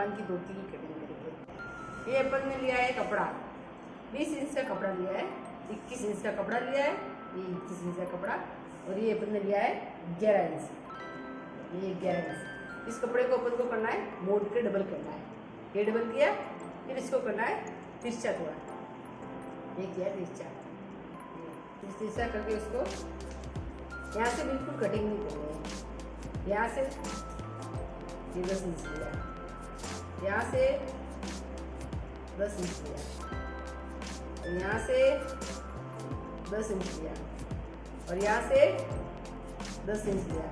भगवान की धोती की कटिंग करेंगे। ये अपन ने लिया है कपड़ा, 20 इंच का कपड़ा लिया है, 21 इंच का कपड़ा लिया है, ये 21 इंच का कपड़ा, और ये अपन ने लिया है 11 इंच, ये 11 इंच। इस कपड़े को अपन को करना है मोड़ के डबल करना है, ये डबल किया, फिर इसको करना है तिरछा थोड़ा, ये किया तिरछा, तिरछा करके उसको यहाँ से बिल्कुल कटिंग नहीं करनी है, यहाँ से 10 इंच लिया, यहाँ से 10 इंच लिया, और यहाँ से 10 इंच लिया, और यहाँ से 10 इंच लिया,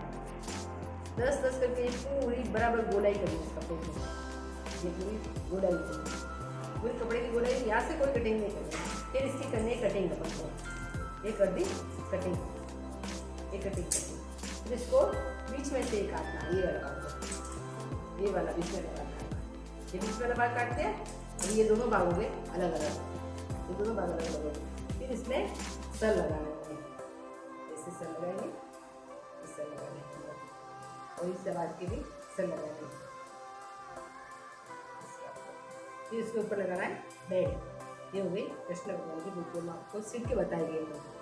10-10 करके पूरी बराबर गोलाई करनी है कपड़े की, ये पूरी गोलाई करनी, पूरी कपड़े की गोलाई। यहाँ से कोई कटिंग नहीं करनी, फिर इसकी करनी है कटिंग अपन को, ये कर दी कटिंग, ये कटिंग कटिंग, फिर इसको बीच में से ही काटना, ये वाला काटना, ये वाला बीच में वाला काटना, ये बीच वाला भाग काटते हैं, और ये दोनों भाग हो गए अलग अलग, ये दोनों भाग अलग अलग हो गए। फिर इसमें सर लगाना है, ऐसे सर लगाएंगे, इस सर लगाएंगे, और इस बाद के भी सर लगाएंगे, फिर इसके ऊपर लगाना है बेड। ये हो गई कृष्ण भगवान की मूर्ति, हम आपको सीख के बताई गई है।